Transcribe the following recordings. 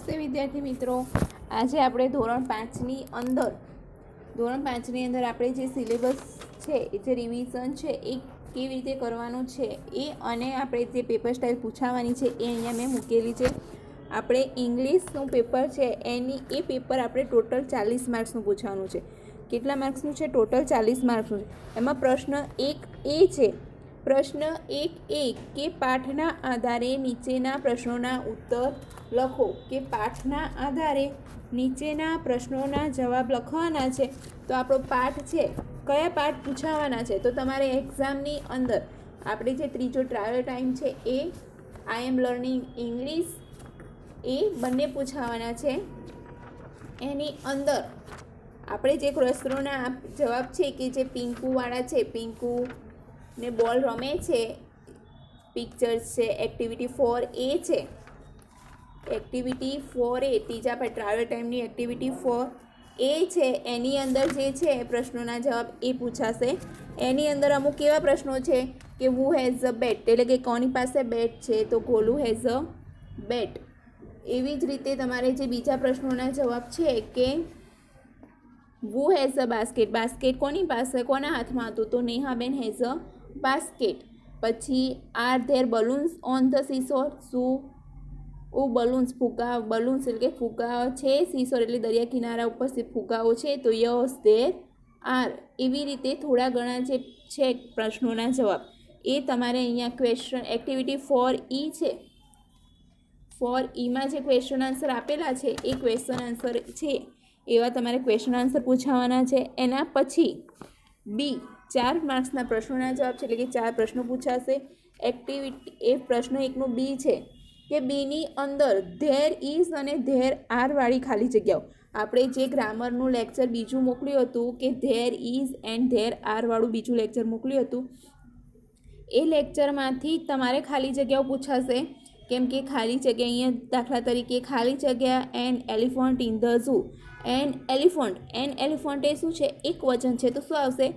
નમસ્તે વિદ્યાર્થી મિત્રો, આજે આપણે ધોરણ 5ની અંદર આપણે જે સિલેબસ છે, જે રિવિઝન છે એ કેવી રીતે કરવાનું છે એ અને આપણે જે પેપર સ્ટાઇલ પૂછાવાની છે એ અહીંયા મેં મૂકેલી છે. આપણે ઇંગ્લિશનું પેપર છે એ પેપર આપણે ટોટલ 40 માર્ક્સનું પૂછવાનું છે. કેટલા માર્ક્સનું છે? ટોટલ 40 માર્ક્સનું છે. એમાં પ્રશ્ન 1 એ છે. પ્રશ્ન 1 એ કે પાઠના આધારે નીચેના પ્રશ્નોના ઉત્તર લખો. કે પાઠના આધારે નીચેના પ્રશ્નોના જવાબ લખવાના છે. તો આપણો પાઠ છે, કયા પાઠ પૂછાવાના છે? તો તમારે એક્ઝામની અંદર આપણે જે ત્રીજો ટ્રાયલ ટાઈમ છે એ આઈ એમ લર્નિંગ ઇંગ્લિશ એ બંને પૂછાવાના છે. એની અંદર આપણે જે પ્રશ્નોના જવાબ છે કે જે પિંકુવાળા છે, પિંકુ ને બોલ રમે છે, પિક્ચર્સ છે, એક્ટિવિટી 4A છે. એક્ટિવિટી 4A ત્રીજા ટ્રાયલ ટાઈમની એક્ટિવિટી 4A છે. એની અંદર જે છે પ્રશ્નોના જવાબ એ પૂછાશે. એની અંદર અમુક એવા પ્રશ્નો છે કે હુ હેઝ અ બેટ, એટલે કે કોની પાસે બેટ છે? તો ગોલુ હેઝ અ બેટ. એવી જ રીતે તમારે જે બીજા પ્રશ્નોના જવાબ છે કે વુ હેઝ અ બાસ્કેટ, બાસ્કેટ કોની પાસે, કોના હાથમાં હતું? તો નેહાબેન હેઝ અ બાસ્કેટ. પછી are there balloons on the સીસોર, શું બલૂન્સ એટલે કે ફુગ્ગા છે સીસોર એટલે દરિયા કિનારા ઉપર ફુગ્ગાઓ છે? તો યસ ધેર આર. એવી રીતે થોડા ઘણા જે છે પ્રશ્નોના જવાબ એ તમારે અહીંયા ક્વેશ્ચન એક્ટિવિટી 4E છે, 4Eમાં જે ક્વેશ્ચન આન્સર આપેલા છે એ ક્વેશ્ચન આન્સર છે એવા તમારે ક્વેશ્ચન આન્સર પૂછાવાના છે. એના પછી બી 4 માર્ક્સના પ્રશ્નોના જવાબ છે, એટલે કે 4 પ્રશ્નો પૂછાશે. એક્ટિવિટી એ પ્રશ્ન 1નું બી છે કે બીની અંદર ધેર ઇઝ અને ધેર આર વાળી ખાલી જગ્યાઓ. આપણે જે ગ્રામરનું લેક્ચર બીજું મોકલ્યું હતું કે there is and there are વાળું બીજું લેક્ચર મોકલ્યું હતું, એ લેક્ચરમાંથી તમારે ખાલી જગ્યાઓ પૂછાશે. કેમ કે ખાલી જગ્યા અહીંયા દાખલા તરીકે ખાલી જગ્યા an elephant in the zoo. An elephant એ શું છે? એક વચન છે, તો શું આવશે?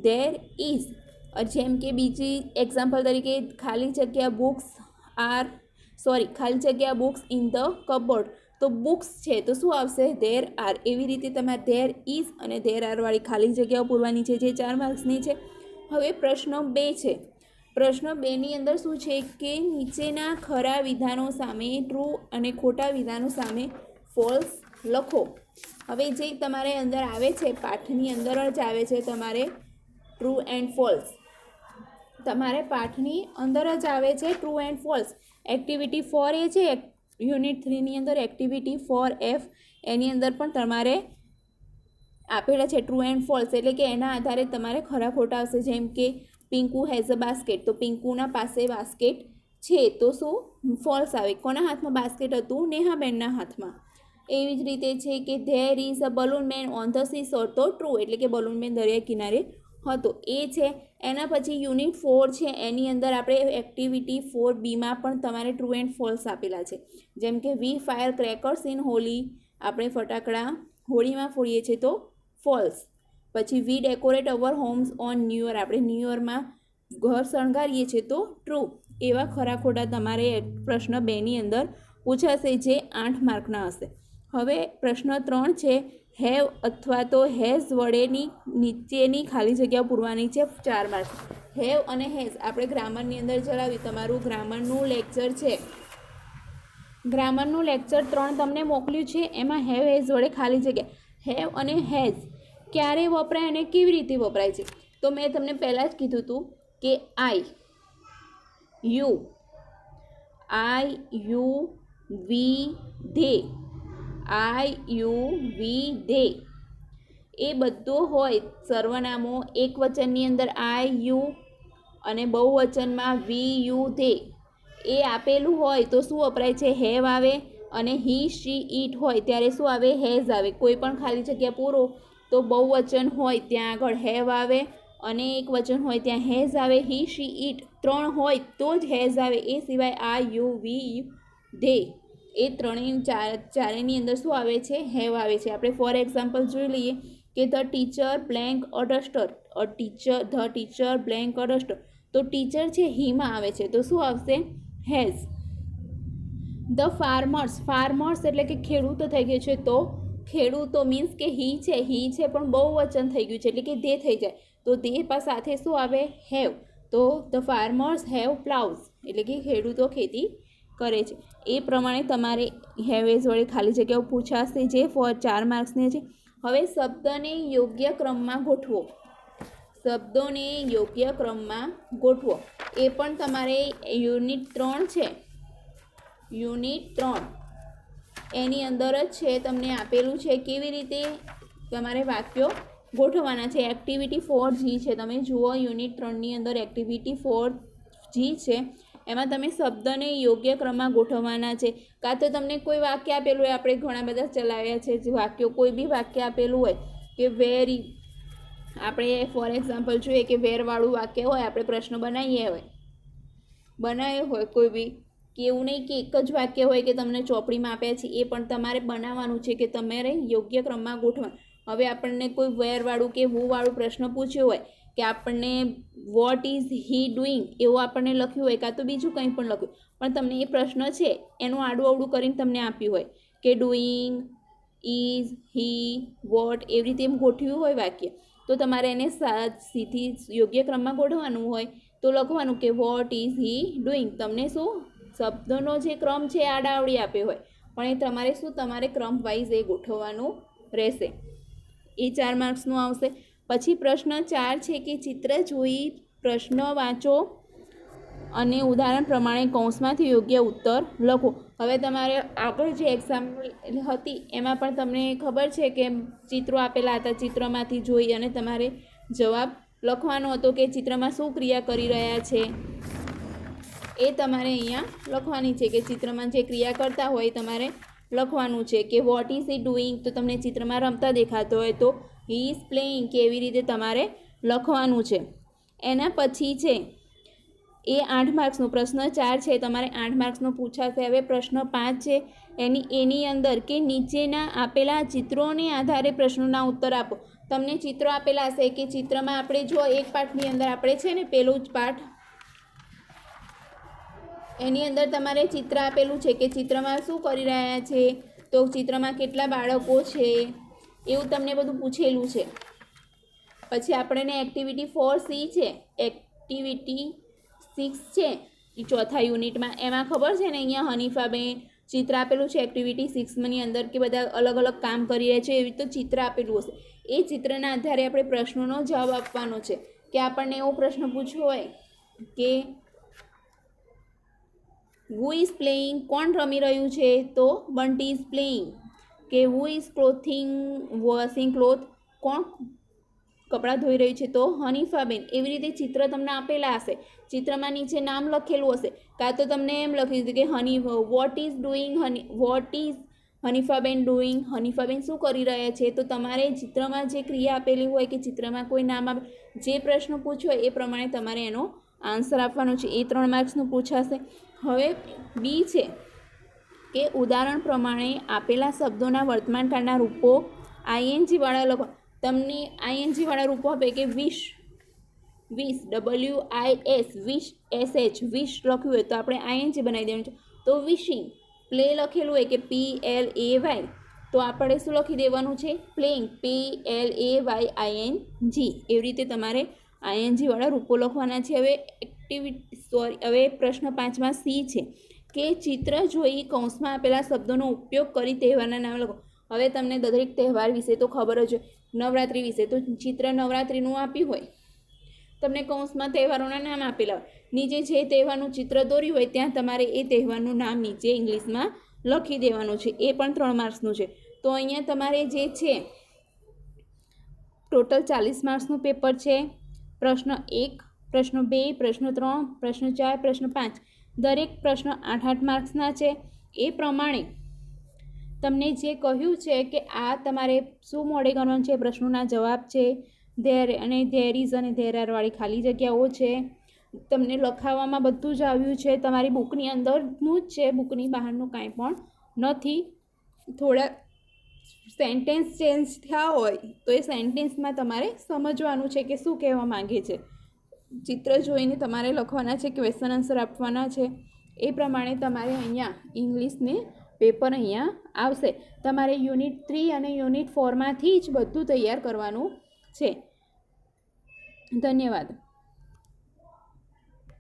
There is. જેમ કે બીજી એક્ઝામ્પલ તરીકે ખાલી જગ્યા બુક્સ ઇન ધ કબોર્ડ, તો બુક્સ છે તો શું આવશે? There are. એવી રીતે તમારે ધેર ઇઝ અને ધેર આર વાળી ખાલી જગ્યાઓ પૂરવાની છે, જે 4 માર્ક્સની છે. હવે પ્રશ્ન 2 છે. પ્રશ્ન 2ની અંદર શું છે કે નીચેના ખરા વિધાનો સામે ટ્રુ અને ખોટા વિધાનો સામે ફોલ્સ લખો. હવે જે તમારે અંદર આવે છે પાઠની અંદર જ આવે છે તમારે ટ્રુ એન્ડ ફોલ્સ. તમારે પાઠની અંદર જ આવે છે true and false. Activity 4A છે, યુનિટ 3ની અંદર એક્ટિવિટી 4F, એની અંદર પણ તમારે આપેલા છે ટ્રુ એન્ડ ફોલ્સ, એટલે કે એના આધારે તમારે ખરા ખોટા આવશે. જેમ કે પિંકુ હેઝ અ બાસ્કેટ, તો પિંકુના પાસે બાસ્કેટ છે, તો શું? ફોલ્સ આવે. કોના હાથમાં બાસ્કેટ હતું? નેહાબેનના હાથમાં. એવી જ રીતે છે કે there is a balloon man on the સીસોર, તો ટ્રુ, એટલે કે બલૂન મેન દરિયા કિનારે હતો, એ છે. એના પછી યુનિટ 4 છે, એની અંદર આપણે એક્ટિવિટી 4Bમાં પણ તમારે ટ્રુ એન્ડ ફોલ્સ આપેલા છે. જેમ કે we firecrackers in Holi, આપણે ફટાકડા હોળીમાં ફોડીએ છીએ, તો ફોલ્સ. પછી we decorate our homes on new year, આપણે ન્યૂ યરમાં ઘર શણગારીએ છીએ, તો ટ્રુ. એવા ખરા ખોટા તમારે પ્રશ્ન 2ની અંદર પૂછાશે, જે 8 માર્કના હશે. હવે પ્રશ્ન 3 છે, હેવ અથવા તો હેઝ વડેની નીચેની ખાલી જગ્યાઓ પૂરવાની છે, 4 માર્ક્સ. હેવ અને હેઝ આપણે ગ્રામરની અંદર ચલાવી. તમારું ગ્રામરનું લેક્ચર છે, ગ્રામરનું લેક્ચર 3 તમને મોકલ્યું છે, એમાં હેવ હેઝ વડે ખાલી જગ્યા. હેવ અને હેઝ ક્યારે વપરાય અને કેવી રીતે વપરાય છે? તો મેં તમને પહેલાં જ કીધું હતું કે આઈ યુ વી ધે એ બધું હોય સર્વનામો. એક વચનની અંદર આઈ યુ અને બહુવચનમાં વી યુ ધે એ આપેલું હોય તો શું વપરાય છે? હેવ આવે. અને હી શી ઇટ હોય ત્યારે શું આવે? હેઝ આવે. કોઈ પણ ખાલી જગ્યા પૂરો તો બહુવચન હોય ત્યાં આગળ હેવ આવે અને એક વચન હોય ત્યાં હેઝ આવે. હી શી ઇટ 3 હોય તો જ હેઝ આવે, એ સિવાય આ યુ વી ધે એ ચારેની અંદર શું આવે છે? હેવ આવે છે. આપણે ફોર એક્ઝામ્પલ જોઈ લઈએ કે the teacher blank a duster, the teacher blank a duster, તો ટીચર છે હીમાં આવે છે, તો શું આવશે? હેઝ. ધ ફાર્મર્સ, ફાર્મર્સ એટલે કે ખેડૂતો થઈ ગયું છે, તો ખેડૂતો મીન્સ કે હી છે પણ બહુ વચન થઈ ગયું છે એટલે કે દે થઈ જાય, તો દે સાથે શું આવે? હેવ. તો ધ ફાર્મર્સ હેવ પ્લાઉઝ એટલે કે ખેડૂતો ખેતી કરે છે. એ પ્રમાણે તમારે હેવેઝ વડે ખાલી જગ્યાઓ પૂછાશે જે 4 માર્ક્સની છે. હવે શબ્દને યોગ્ય ક્રમમાં ગોઠવો, શબ્દોને યોગ્ય ક્રમમાં ગોઠવો. એ પણ તમારે યુનિટ 3 છે, યુનિટ 3 એની અંદર જ છે, તમને આપેલું છે કેવી રીતે તમારે વાક્યો ગોઠવવાના છે. એક્ટિવિટી 4G છે, તમે જુઓ યુનિટ 3ની અંદર એક્ટિવિટી 4G છે, એમાં તમે શબ્દને યોગ્ય ક્રમમાં ગોઠવવાના છે. કાં તો તમને કોઈ વાક્ય આપેલું હોય, આપણે ઘણા બધા ચલાવ્યા છે જે વાક્યો, કોઈ બી વાક્ય આપેલું હોય કે વેરી, આપણે ફોર એક્ઝામ્પલ જોઈએ કે વેરવાળું વાક્ય હોય, આપણે પ્રશ્ન બનાવ્યો હોય કોઈ બી, કે એવું નહીં કે એક જ વાક્ય હોય કે તમને ચોપડીમાં આપ્યા છે, એ પણ તમારે બનાવવાનું છે કે તમારે યોગ્ય ક્રમમાં ગોઠવા. હવે આપણને કોઈ વેરવાળું કે હુવાળું પ્રશ્ન પૂછ્યો હોય કે આપણને વોટ ઇઝ હી ડુઈંગ એવું આપણને લખ્યું હોય, કાં તો બીજું કંઈ પણ લખ્યું, પણ તમને એ પ્રશ્ન છે એનું આડું અવડું કરીને તમને આપ્યું હોય કે ડુઈંગ, ઇઝ, હી, વોટ એવી રીતે એમ ગોઠવ્યું હોય વાક્ય, તો તમારે એને સીધી યોગ્ય ક્રમમાં ગોઠવવાનું હોય તો લખવાનું કે વોટ ઇઝ હી ડુઈંગ. તમને શું શબ્દોનો જે ક્રમ છે આડાવડી આપ્યો હોય, પણ એ તમારે શું તમારે ક્રમ વાઇઝ એ ગોઠવવાનું રહેશે. એ 4 માર્ક્સનું આવશે. પછી પ્રશ્ન 4 છે કે ચિત્ર જોઈ પ્રશ્ન વાંચો અને ઉદાહરણ પ્રમાણે કૌંસમાંથી યોગ્ય ઉત્તર લખો. હવે તમારે આગળ જે એક્ઝામ હતી એમાં પણ તમને ખબર છે કે ચિત્રો આપેલા હતા, ચિત્રમાંથી જોઈ અને તમારે જવાબ લખવાનો હતો કે ચિત્રમાં શું ક્રિયા કરી રહ્યા છે એ તમારે અહીંયા લખવાની છે, કે ચિત્રમાં જે ક્રિયા કરતા હોય તમારે લખવાનું છે. કે વોટ ઇઝ હી ડુઈંગ, તો તમને ચિત્રમાં રમતા દેખાતો હોય તો હી ઇઝ પ્લેઇંગ, કે એવી રીતે તમારે લખવાનું છે. એના પછી છે એ 8 માર્ક્સનો પ્રશ્ન 4 છે, તમારે 8 માર્ક્સનો પૂછાશે. હવે પ્રશ્ન 5 છે એની અંદર કે નીચેના આપેલા ચિત્રોને આધારે પ્રશ્નોના ઉત્તર આપો. તમને ચિત્રો આપેલા હશે કે ચિત્રમાં આપણે જો એક પાઠની અંદર આપણે છે ને પેલું જ પાઠ, એની અંદર તમારે ચિત્ર આપેલું છે કે ચિત્રમાં શું કરી રહ્યા છે, તો ચિત્રમાં કેટલા બાળકો છે એવું તમને બધું પૂછેલું છે. પછી આપણને એક્ટિવિટી 4C છે, એક્ટિવિટી 6 છે એ ચોથા યુનિટમાં, એમાં ખબર છે ને અહીંયા હનીફાબેન ચિત્ર આપેલું છે એક્ટિવિટી 6ની અંદર કે બધા અલગ અલગ કામ કરી રહ્યા છે, એવી તો ચિત્ર આપેલું હશે. એ ચિત્રના આધારે આપણે પ્રશ્નોનો જવાબ આપવાનો છે. કે આપણને એવો પ્રશ્ન પૂછ્યો હોય કે હુ ઇઝ પ્લેઇંગ, કોણ રમી રહ્યું છે, તો બંટી ઇઝ પ્લેઇંગ. કે હુ ઇઝ વોશિંગ ક્લોથ, કોણ કપડાં ધોઈ રહ્યું છે, તો હનીફાબેન. એવી રીતે ચિત્ર તમને આપેલા હશે, ચિત્રમાં નીચે નામ લખેલું હશે, કાં તો તમને એમ લખી દીધું કે what is doing, what is હનીફાબેન ડુઈંગ, હનીફાબેન શું કરી રહ્યા છે. તો તમારે ચિત્રમાં જે ક્રિયા આપેલી હોય કે ચિત્રમાં કોઈ નામ આપે, જે પ્રશ્ન પૂછ્યો હોય એ પ્રમાણે તમારે એનો આન્સર આપવાનો છે. એ 3 માર્ક્સનું પૂછાશે. હવે બી છે કે ઉદાહરણ પ્રમાણે આપેલા શબ્દોના વર્તમાનકાળના રૂપો આઈએનજી વાળા લખો. તમને આઈએનજી વાળા રૂપો આપે કે વિશ, વિશ WIS, વિશ SH, વિશ લખ્યું હોય તો આપણે આઈએનજી બનાવી દેવાનું છે. તો વિશિંગ. પ્લે લખેલું હોય કે PLAY, તો આપણે શું લખી દેવાનું છે, પ્લેઇંગ, PLAYING. એવી રીતે તમારે આઈએનજી વાળા રૂપો લખવાના છે. હવે પ્રશ્ન 5માં સી છે કે ચિત્ર જોઈ કૌંસમાં આપેલા શબ્દોનો ઉપયોગ કરી તહેવારના નામ લખો. હવે તમને દરેક તહેવાર વિશે તો ખબર જ હોય, નવરાત્રિ વિશે તો ચિત્ર નવરાત્રિનું આપ્યું હોય, તમને કૌંસમાં તહેવારોના નામ આપેલા હોય, નીચે જે તહેવારનું ચિત્ર દોર્યું હોય ત્યાં તમારે એ તહેવારનું નામ નીચે ઇંગ્લિશમાં લખી દેવાનું છે. એ પણ 3 માર્ક્સનું છે. તો અહીંયા તમારે જે છે ટોટલ 40 માર્ક્સનું પેપર છે. પ્રશ્ન 1, પ્રશ્ન 2, પ્રશ્ન 3, પ્રશ્ન 4, પ્રશ્ન 5, દરેક પ્રશ્ન 8-8 માર્ક્સના છે. એ પ્રમાણે તમને જે કહ્યું છે કે આ તમારે શું મોડે કરવાનું છે, પ્રશ્નોના જવાબ છે, ધેર અને ધેર ઇઝ અને ધેર આર વાળી ખાલી જગ્યાઓ છે. તમને લખાવવામાં બધું જ આવ્યું છે, તમારી બુકની અંદરનું જ છે, બુકની બહારનું કાંઈ પણ નથી. થોડા સેન્ટેન્સ ચેન્જ થયા હોય તો એ સેન્ટેન્સમાં તમારે સમજવાનું છે કે શું કહેવા માંગે છે. ચિત્ર જોઈને તમારે લખવાના છે, ક્વેશ્ચન આન્સર આપવાના છે. એ પ્રમાણે તમારે અહીંયા ઇંગ્લિશને પેપર અહીંયા આવશે. તમારે યુનિટ 3 અને યુનિટ 4માંથી જ બધું તૈયાર કરવાનું છે. ધન્યવાદ.